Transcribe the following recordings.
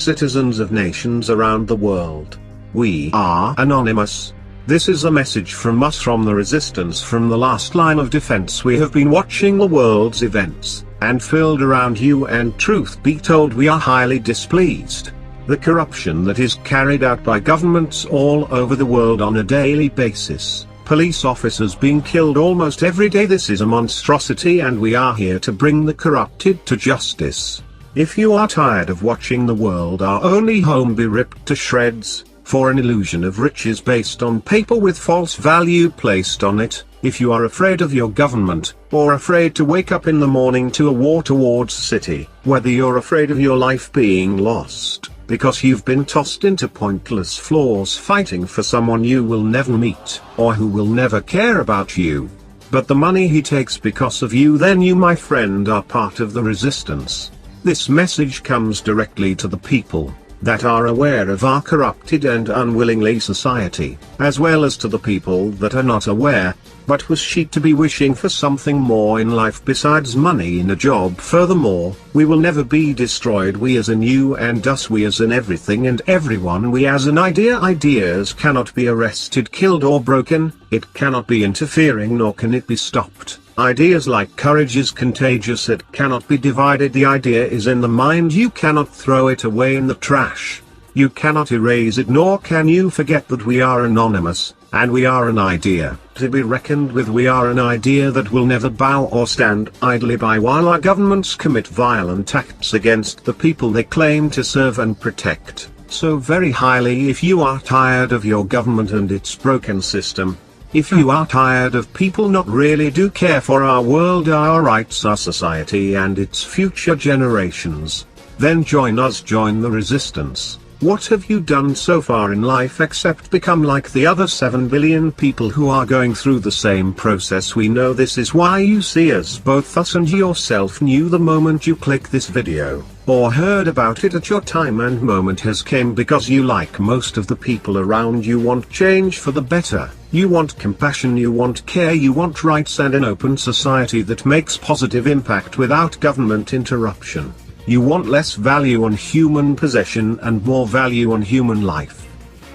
citizens of nations around the world. We are anonymous. This is a message from us, from the resistance, from the last line of defense. We have been watching the world's events, and filled around you, and truth be told, we are highly displeased. The corruption that is carried out by governments all over the world on a daily basis. Police officers being killed almost every day. This is a monstrosity, and we are here to bring the corrupted to justice. If you are tired of watching the world, our only home, be ripped to shreds, for an illusion of riches based on paper with false value placed on it, if you are afraid of your government, or afraid to wake up in the morning to a war-torn city, whether you're afraid of your life being lost, because you've been tossed into pointless flaws fighting for someone you will never meet, or who will never care about you, but the money he takes because of you, then you, my friend, are part of the resistance. This message comes directly to the people that are aware of our corrupted and unwillingly society, as well as to the people that are not aware, but was sheep to be wishing for something more in life besides money in a job. Furthermore, we will never be destroyed, we as in you and us, we as in everything and everyone, we as an idea. Ideas cannot be arrested, killed or broken, it cannot be interfering, nor can it be stopped. Ideas like courage is contagious, it cannot be divided. The idea is in the mind, you cannot throw it away in the trash. You cannot erase it, nor can you forget that we are anonymous, and we are an idea, to be reckoned with. We are an idea that will never bow or stand idly by while our governments commit violent acts against the people they claim to serve and protect so very highly. If you are tired of your government and its broken system, if you are tired of people not really do care for our world, our rights, our society and its future generations, then join us, join the resistance. What have you done so far in life except become like the other 7 billion people who are going through the same process? We know this is why you see us. Both us and yourself knew the moment you click this video, or heard about it, at your time and moment has came, because you, like most of the people around you, want change for the better. You want compassion, you want care, you want rights and an open society that makes positive impact without government interruption. You want less value on human possession and more value on human life.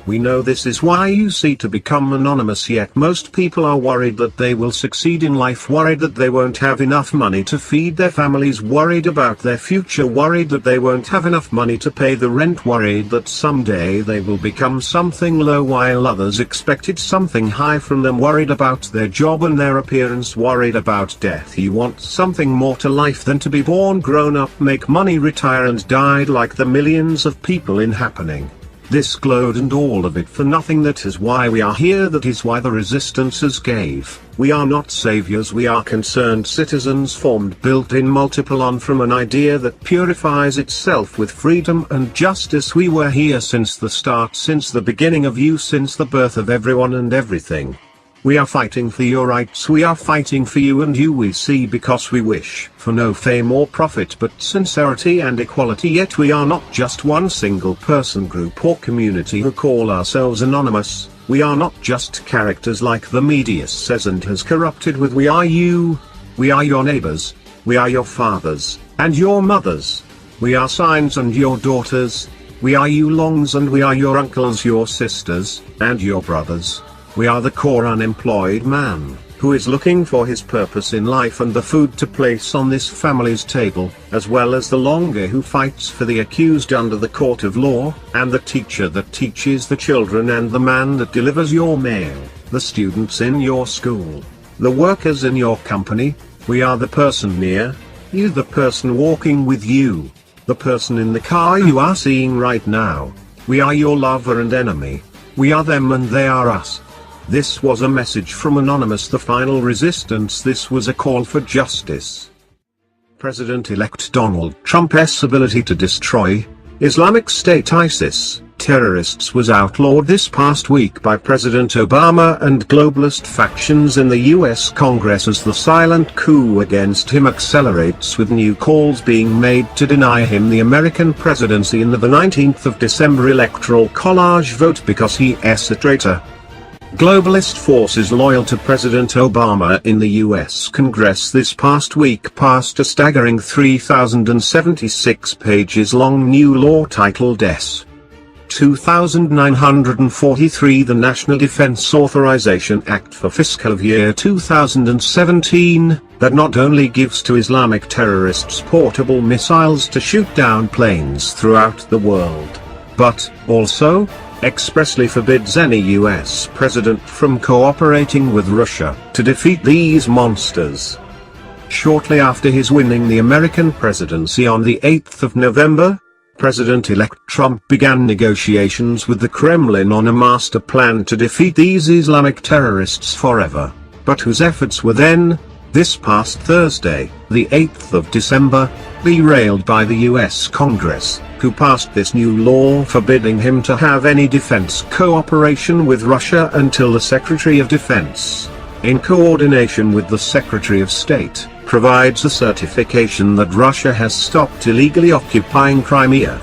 We know this is why you see to become anonymous, yet most people are worried that they will succeed in life, worried that they won't have enough money to feed their families, worried about their future, worried that they won't have enough money to pay the rent, worried that someday they will become something low while others expected something high from them, worried about their job and their appearance, worried about death. You want something more to life than to be born, grown up, make money, retire and died like the millions of people in happening. This glowed and all of it for nothing. That is why we are here, that is why the resistances gave. We are not saviors, we are concerned citizens, formed, built in, multiple on from an idea that purifies itself with freedom and justice. We were here since the start, since the beginning of you, since the birth of everyone and everything. We are fighting for your rights, we are fighting for you and you, we see, because we wish for no fame or profit but sincerity and equality. Yet we are not just one single person, group or community who call ourselves anonymous. We are not just characters like the media says and has corrupted with. We are you. We are your neighbors. We are your fathers and your mothers. We are sons and your daughters. We are you longs and we are your uncles, your sisters, and your brothers. We are the core unemployed man, who is looking for his purpose in life and the food to place on this family's table, as well as the longer who fights for the accused under the court of law, and the teacher that teaches the children, and the man that delivers your mail, the students in your school, the workers in your company. We are the person near you, the person walking with you, the person in the car you are seeing right now. We are your lover and enemy. We are them and they are us. This was a message from Anonymous, the final resistance. This was a call for justice. President-elect Donald Trump's ability to destroy Islamic State ISIS terrorists was outlawed this past week by President Obama and globalist factions in the US Congress as the silent coup against him accelerates, with new calls being made to deny him the American presidency in the 19th of December electoral college vote because he is a traitor. globalist forces loyal to President Obama in the U.S. Congress this past week passed a staggering 3,076 pages long new law titled S. 2943, the National Defense Authorization Act for fiscal year 2017, that not only gives to Islamic terrorists portable missiles to shoot down planes throughout the world, but also expressly forbids any U.S. president from cooperating with Russia to defeat these monsters. Shortly after his winning the American presidency on the 8th of November, President-elect Trump began negotiations with the Kremlin on a master plan to defeat these Islamic terrorists forever, but whose efforts were then, this past Thursday, the 8th of December, derailed by the U.S. Congress, who passed this new law forbidding him to have any defense cooperation with Russia until the Secretary of Defense, in coordination with the Secretary of State, provides a certification that Russia has stopped illegally occupying Crimea.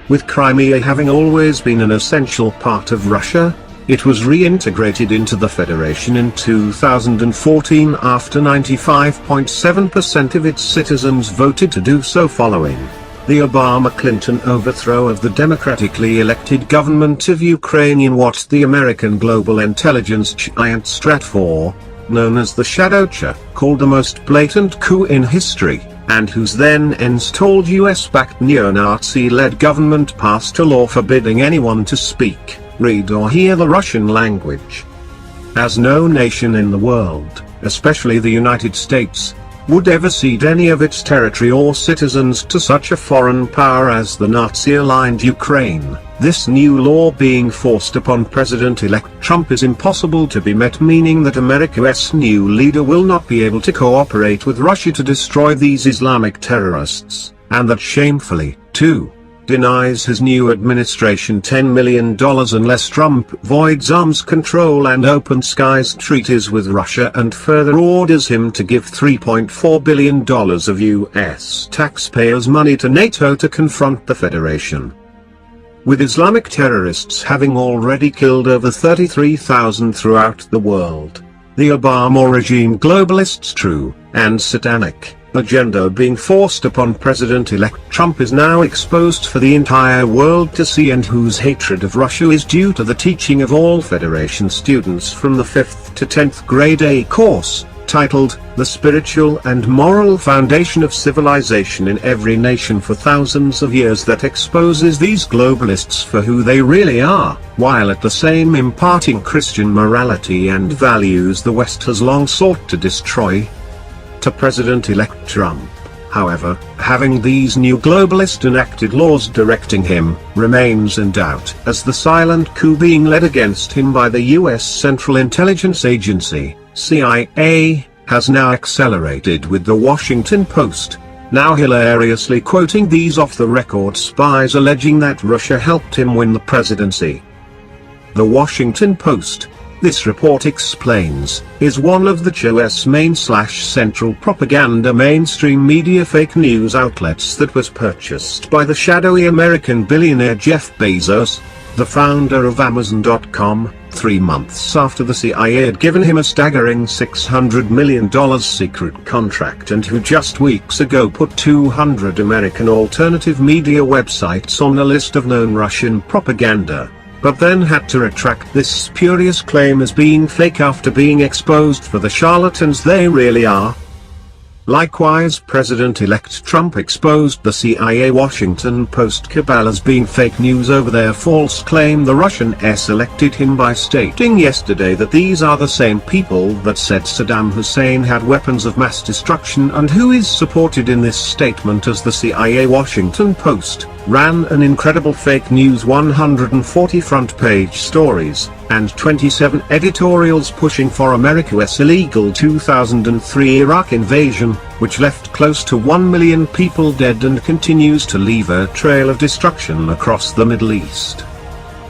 With Crimea having always been an essential part of Russia, it was reintegrated into the Federation in 2014 after 95.7% of its citizens voted to do so following the Obama-Clinton overthrow of the democratically elected government of Ukraine in what the American global intelligence giant Stratfor, known as the Shadow-Cha, called the most blatant coup in history, and whose then installed US-backed neo-Nazi-led government passed a law forbidding anyone to speak, read or hear the Russian language. As no nation in the world, especially the United States, would ever cede any of its territory or citizens to such a foreign power as the Nazi-aligned Ukraine, this new law being forced upon President-elect Trump is impossible to be met, meaning that America's new leader will not be able to cooperate with Russia to destroy these Islamic terrorists, and that shamefully, too, denies his new administration $10 million unless Trump voids arms control and open skies treaties with Russia and further orders him to give $3.4 billion of U.S. taxpayers' money to NATO to confront the Federation. With Islamic terrorists having already killed over 33,000 throughout the world, the Obama regime globalists' true and satanic agenda being forced upon President-elect Trump is now exposed for the entire world to see, and whose hatred of Russia is due to the teaching of all Federation students from the 5th to 10th grade A course, titled, The Spiritual and Moral Foundation of Civilization in Every Nation for Thousands of Years, that exposes these globalists for who they really are, while at the same imparting Christian morality and values the West has long sought to destroy. To President-elect Trump, however, having these new globalist enacted laws directing him, remains in doubt, as the silent coup being led against him by the U.S. Central Intelligence Agency, CIA, has now accelerated, with the Washington Post now hilariously quoting these off-the-record spies alleging that Russia helped him win the presidency. The Washington Post, this report explains, is one of the US main/central propaganda mainstream media fake news outlets that was purchased by the shadowy American billionaire Jeff Bezos, the founder of Amazon.com, 3 months after the CIA had given him a staggering $600 million secret contract, and who just weeks ago put 200 American alternative media websites on a list of known Russian propaganda, but then had to retract this spurious claim as being fake after being exposed for the charlatans they really are. Likewise, President-elect Trump exposed the CIA Washington Post cabal as being fake news over their false claim the Russians elected him by stating yesterday that these are the same people that said Saddam Hussein had weapons of mass destruction, and who is supported in this statement as the CIA Washington Post ran an incredible fake news 140 front-page stories, and 27 editorials pushing for America's illegal 2003 Iraq invasion, which left close to 1 million people dead and continues to leave a trail of destruction across the Middle East.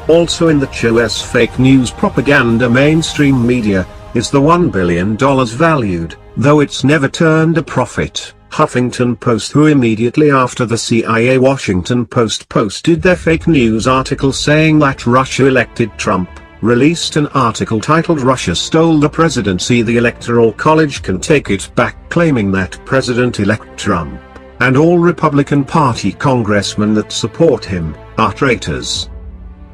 Also in the US fake news propaganda mainstream media, is the $1 billion valued, though it's never turned a profit, Huffington Post, who immediately after the CIA Washington Post posted their fake news article saying that Russia elected Trump, released an article titled "Russia Stole the Presidency, the Electoral College Can Take It Back," claiming that President-elect Trump, and all Republican Party congressmen that support him, are traitors.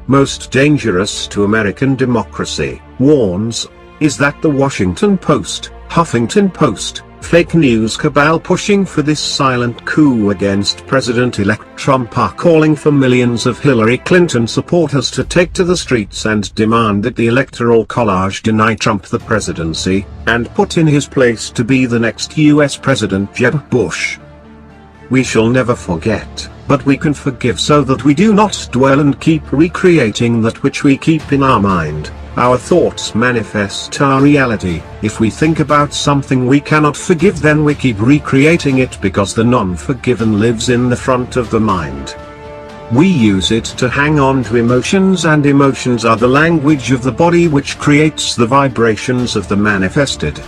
Most dangerous to American democracy, warns, is that the Washington Post, Huffington Post, fake news cabal pushing for this silent coup against President-elect Trump are calling for millions of Hillary Clinton supporters to take to the streets and demand that the Electoral College deny Trump the presidency, and put in his place to be the next US President Jeb Bush. We shall never forget, but we can forgive so that we do not dwell and keep recreating that which we keep in our mind. Our thoughts manifest our reality. If we think about something we cannot forgive, then we keep recreating it because the non-forgiven lives in the front of the mind. We use it to hang on to emotions, and emotions are the language of the body which creates the vibrations of the manifested.